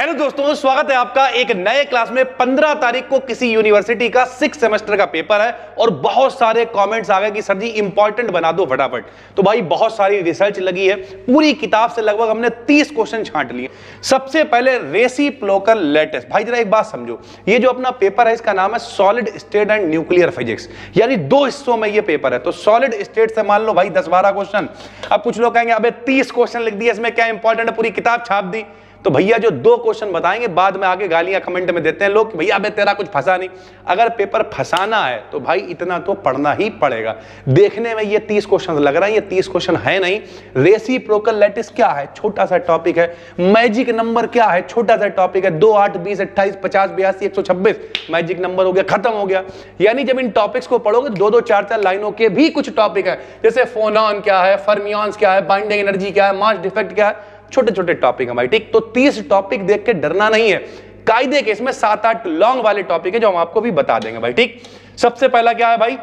Hello दोस्तों, स्वागत है आपका एक नए क्लास में। 15 तारीख को किसी यूनिवर्सिटी का 6 सेमेस्टर का पेपर है और बहुत सारे कमेंट्स आ गए कि सर जी इंपॉर्टेंट बना दो फटाफट। तो भाई बहुत सारी रिसर्च लगी है, पूरी किताब से लगभग हमने 30 क्वेश्चन छांट लिए। सबसे पहले रेसिप्रोकल लैटिस। भाई जरा एक बात समझो, ये जो अपना पेपर है इसका नाम है solid state and nuclear physics, यानी दो हिस्सों में ये पेपर है। तो सॉलिड स्टेट से मान लो भाई 10-12 क्वेश्चन। अब कुछ लोग कहेंगे अबे 30 क्वेश्चन लिख दिए, इसमें क्या इंपॉर्टेंट है, पूरी किताब छाप दी। तो भैया जो दो क्वेश्चन बताएंगे बाद में आगे गालियां कमेंट में देते हैं लोग कि भैया अबे तेरा कुछ फंसा नहीं। अगर पेपर फंसाना है तो भाई इतना तो पढ़ना ही पड़ेगा। देखने में ये 30 क्वेश्चन लग रहा है, ये 30 क्वेश्चन है नहीं। रेसिप्रोकल लैटिस क्या है, छोटा सा टॉपिक है। मैजिक नंबर क्या है, छोटा सा टॉपिक है। 2, 8, 20, 28, 50, 82, 126 मैजिक नंबर हो गया, खत्म हो गया। यानी जब इन टॉपिक्स को पढ़ोगे 2-2, 4-4 लाइनों के भी कुछ टॉपिक है, जैसे फोनॉन क्या है, फर्मियंस क्या है, बाइंडिंग एनर्जी क्या है, मास डिफेक्ट क्या है, छोटे छोटे टॉपिक है भाई। ठीक, तो 30 टॉपिक देख के डरना नहीं है। कायदे के इसमें 7-8 लॉन्ग वाले टॉपिक है जो हम आपको भी बता देंगे भाई। ठीक, सबसे पहला क्या है भाई,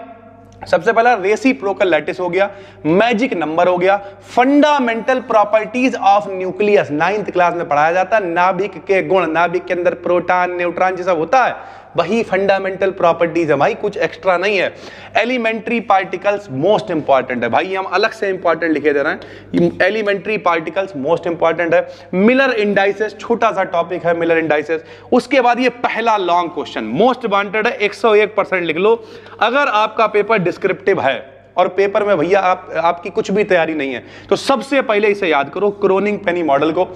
सबसे पहला रेसिप्रोकल लैटिस हो गया, मैजिक नंबर हो गया, fundamental properties of nucleus 9th class में पढ़ाया जाता है। नाभिक के गुण, नाभिक के अंदर प्रोटॉन न्यूट्रॉन जो सब होता है वही फंडामेंटल प्रॉपर्टीज है भाई, कुछ एक्स्ट्रा नहीं है। एलिमेंट्री पार्टिकल्स मोस्ट इंपॉर्टेंट है भाई, हम अलग से इंपॉर्टेंट लिखे दे रहे हैं। एलिमेंट्री पार्टिकल्स मोस्ट इंपॉर्टेंट है। मिलर इंडाइसेस छोटा सा टॉपिक है, मिलर इंडाइसेस। उसके बाद ये पहला लॉन्ग क्वेश्चन मोस्ट वांटेड है, 101% लिख लो। अगर आपका पेपर डिस्क्रिप्टिव है और पेपर में भैया आपकी कुछ भी तैयारी नहीं है तो सबसे पहले इसे याद करो, क्रोनिंग-पेनी मॉडल को।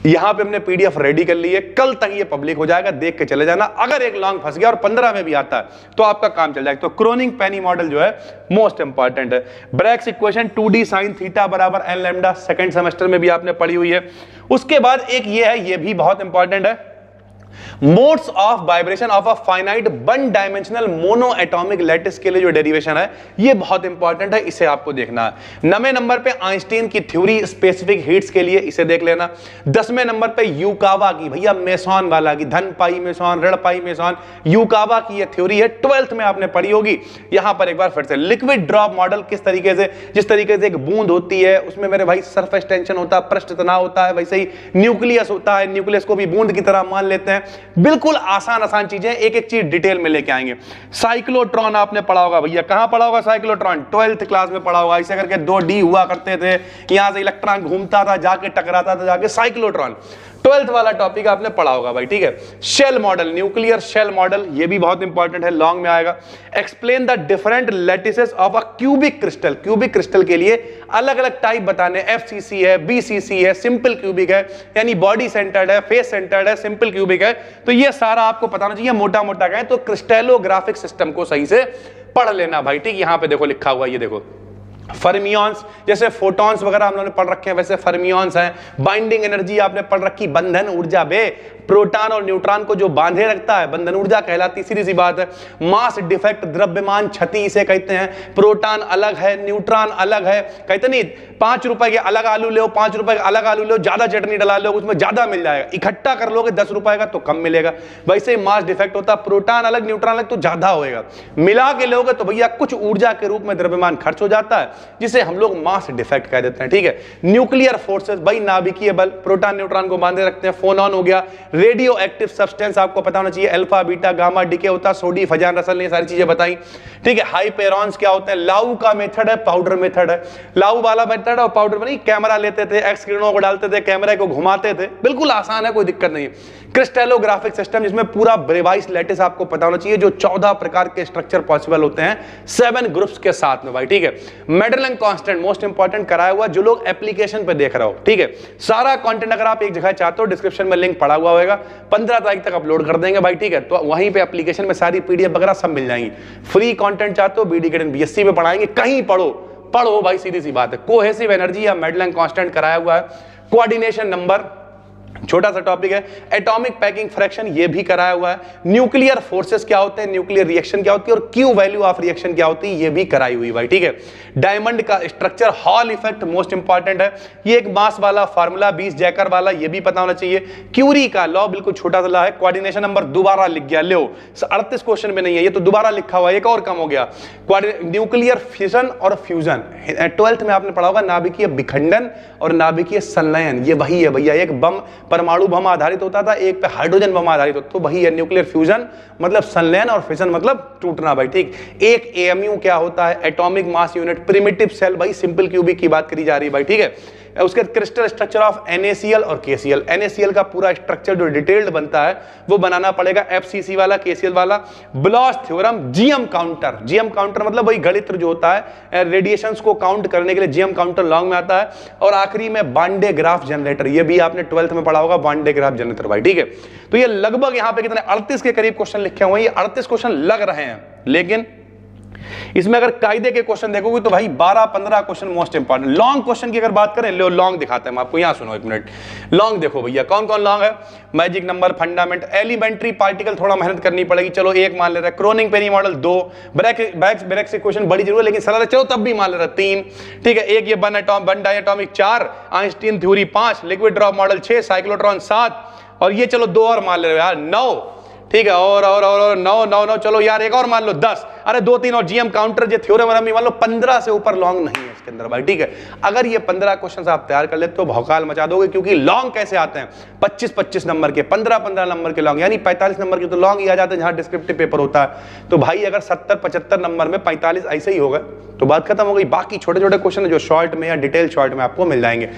यहां पे हमने पीडीएफ रेडी कर ली है, कल तक ये पब्लिक हो जाएगा, देख के चले जाना। अगर एक लॉन्ग फंस गया और 15 में भी आता है तो आपका काम चल जाएगा। तो क्रोनिंग-पेनी मॉडल जो है मोस्ट इंपॉर्टेंट है। Bragg's equation 2D sin theta बराबर n लैम्डा, सेकंड सेमेस्टर में भी आपने पढ़ी हुई है। उसके बाद एक ये है, ये भी बहुत इंपॉर्टेंट है, modes of vibration of a finite one dimensional mono atomic lattice के लिए जो डेरिवेशन है ये बहुत इंपॉर्टेंट है, इसे आपको देखना है। 9वें नंबर पे आइंस्टीन की थ्योरी स्पेसिफिक हीट्स के लिए, इसे देख लेना। 10वें नंबर पे यूकावा की, भैया मेसॉन वाला की, धन पाई मेसॉन, ऋण पाई मेसॉन, यूकावा की ये थ्योरी है, 12th में आपने पढ़ी होगी। यहां पर एक बार फिर से लिक्विड ड्रॉप मॉडल, किस तरीके से, जिस तरीके से एक बूंद होती है उसमें मेरे भाई सरफेस टेंशन होता है, पृष्ठ तनाव होता है, वैसे ही न्यूक्लियस होता है, न्यूक्लियस को भी बूंद की तरह मान लेते हैं। बिल्कुल आसान चीजें, एक एक चीज डिटेल में लेके आएंगे। साइक्लोट्रॉन आपने पढ़ा होगा भैया, कहां पढ़ा होगा साइक्लोट्रॉन, 12th क्लास में पढ़ा होगा। ऐसे करके 2D हुआ करते थे, यहां से इलेक्ट्रॉन घूमता था, जाके टकराता था, जाके साइक्लोट्रॉन, 12th वाला टॉपिक आपने पढ़ा होगा भाई। ठीक है, shell model, nuclear shell model, ये भी बहुत इंपॉर्टेंट है, लॉन्ग में आएगा। Explain the different lattices of a cubic crystal, cubic crystal के लिए अलग अलग टाइप बताने, FCC है, BCC है, सिंपल क्यूबिक है, यानी बॉडी सेंटर्ड है, फेस सेंटर्ड है, सिंपल क्यूबिक है। तो ये सारा आपको पता होना चाहिए। मोटा मोटा कहें तो क्रिस्टलोग्राफिक सिस्टम को सही से पढ़ लेना भाई। ठीक, यहां पे देखो लिखा हुआ, ये देखो फर्मियंस, जैसे फोटॉन्स वगैरह हम लोगों ने पढ़ रखे हैं वैसे फर्मियंस हैं। बाइंडिंग एनर्जी आपने पढ़ रखी, बंधन ऊर्जा बे, प्रोटॉन और न्यूट्रॉन को जो बांधे रखता है बंधन ऊर्जा कहलाती, सीधी सी बात है। मास डिफेक्ट, द्रव्यमान क्षति इसे कहते हैं। प्रोटॉन अलग है, न्यूट्रॉन अलग है, कहते नहीं 5 रुपए के अलग आलू लो, 5 रुपए का अलग आलू लो, ज्यादा चटनी डला लो उसमें ज्यादा मिल जाएगा, इकट्ठा कर लोगे 10 रुपए का तो कम मिलेगा। वैसे ही मास डिफेक्ट होता है, प्रोटॉन अलग न्यूट्रॉन अलग तो ज्यादा होएगा, मिला के लोगे तो भैया कुछ ऊर्जा के रूप में द्रव्यमान खर्च हो जाता है, जिसे हम लोग मास डिफेक्ट कह देते हैं। ठीक है, न्यूक्लियर फोर्सेस भाई, नाभिकीय बल, प्रोटॉन न्यूट्रॉन को बांधे रखते हैं। फोनॉन हो गया, रेडियो एक्टिव सब्सटेंस आपको पता होना चाहिए, अल्फा बीटा गामा डिके होता है, सोडी फजान रसल ने सारी चीजें बताई। ठीक है, हाइपेरॉन्स क्या होते हैं, लाउ का मेथड है, पाउडर मेथड है। लाउ वाला मेथड और पाउडर में नहीं, कैमरा लेते थे, एक्स किरणों को डालते थे, कैमरे को घुमाते थे, बिल्कुल आसान है, कोई दिक्कत नहीं है। क्रिस्टलोग्राफिक सिस्टम, जिसमें पूरा ब्रेवाइस लैटिस आपको पता होना चाहिए, जो 14 प्रकार के स्ट्रक्चर पॉसिबल होते हैं 7 ग्रुप्स के साथ में भाई। ठीक है, मेडलन कांस्टेंट मोस्ट इंपॉर्टेंट कराया हुआ, जो लोग एप्लीकेशन पे देख रहे हो। ठीक है, सारा कंटेंट अगर आप एक जगह चाहते हो डिस्क्रिप्शन में लिंक पड़ा हुआ होगा, 15 तारीख तक अपलोड कर देंगे भाई। ठीक है, तो वहीं पे एप्लीकेशन में सारी PDF वगैरह सब मिल जाएंगी। फ्री कंटेंट चाहते हो BD Academy BSc में पढ़ाएंगे, कहीं पढ़ो भाई, सीधी सी बात है। कोहेसिव एनर्जी या मेडलन कांस्टेंट कराया हुआ है। कोऑर्डिनेशन नंबर छोटा सा टॉपिक है। एटॉमिक पैकिंग फ्रैक्शन ये भी कराया हुआ है। न्यूक्लियर फोर्सेस क्या होते हैं, न्यूक्लियर रिएक्शन क्या होती है और क्यू वैल्यू ऑफ रिएक्शन क्या होती है, ये भी कराई हुई भाई। ठीक है, डायमंड का structure, hall effect most important है। ये एक मास वाला फार्मूला 20 जैकर वाला, ये भी पता होना चाहिए। क्यूरी का लॉ बिल्कुल छोटा सा लॉ है। कोऑर्डिनेशन नंबर दोबारा लिख गया, लो 38 क्वेश्चन में नहीं है, ये तो दोबारा लिखा हुआ है, एक और कम हो गया। न्यूक्लियर फिशन और फ्यूजन 12th में आपने पढ़ा होगा, नाभिकीय विखंडन और नाभिकीय संलयन, ये वही है भैया। एक बम परमाणु बम आधारित होता था, एक पे हाइड्रोजन बम आधारित होता, तो वही है न्यूक्लियर फ्यूजन मतलब संलयन और फिशन मतलब टूटना भाई, ठीक। एक एएमयू क्या होता है, atomic mass unit, primitive cell, भाई सिंपल क्यूबिक की बात करी जा रही है भाई, ठीक है। उसके क्रिस्टल स्ट्रक्चर ऑफ NaCl और KCl, NaCl का पूरा स्ट्रक्चर जो डिटेल्ड बनता है वो बनाना पड़ेगा, FCC वाला, KCl वाला। Blotch theorem, GM counter, GM counter मतलब वही गणित जो होता है रेडिएशंस को काउंट करने के लिए, GM काउंटर लॉन्ग में आता है। और आखिरी में बांडे ग्राफ जनरेटर, ये भी आपने 12th में पढ़ा होगा, बांडे ग्राफ जनरेटर भाई, ठीक है। तो ये लगभग यहाँ पे कितने 38 के करीब क्वेश्चन लिखे हुए हैं, ये 38 क्वेश्चन लग रहे हैं, लेकिन इसमें अगर कायदे के क्वेश्चन देखोगे तो भाई 12-15 question most important. Long question की अगर बात करें, लो लॉन्ग दिखाते हैं हम आपको, यहां सुनो एक मिनट। लॉन्ग देखो भैया, कौन कौन लॉन्ग है, magic number, fundament, elementary particle, थोड़ा मेहनत करनी पड़ेगी, चलो एक मान ले रहा है। क्रोनिंग पेनी मॉडल 2, ब्रैक से क्वेश्चन बड़ी जरूर है लेकिन सरल है, चलो तब भी मान ले रहा है 3, ठीक है। एक ये one diatomic 4, Einstein theory 5, liquid drop model 6, cyclotron 7, और ये चलो 2 और मान ले रहे हो यार 9, ठीक है। और 9 चलो यार एक और मान लो 10, अरे 2-3 और GM काउंटर जो थ्योरम मान लो 15 से ऊपर लॉन्ग नहीं है इसके अंदर भाई, ठीक है। अगर ये 15 क्वेश्चन आप तैयार कर लेते तो भौकाल मचा दोगे, क्योंकि लॉन्ग कैसे आते हैं 25-25 नंबर के, 15-15 नंबर के लॉन्ग, यानी 45 नंबर के तो लॉन्ग ही आ जाते हैं जहां डिस्क्रिप्टिव पेपर होता है। तो भाई अगर 70-75 नंबर में 45 ऐसे ही हो गए तो बात खत्म हो गई। बाकी छोटे छोटे क्वेश्चन जो शॉर्ट में या डिटेल शॉर्ट में आपको मिल जाएंगे।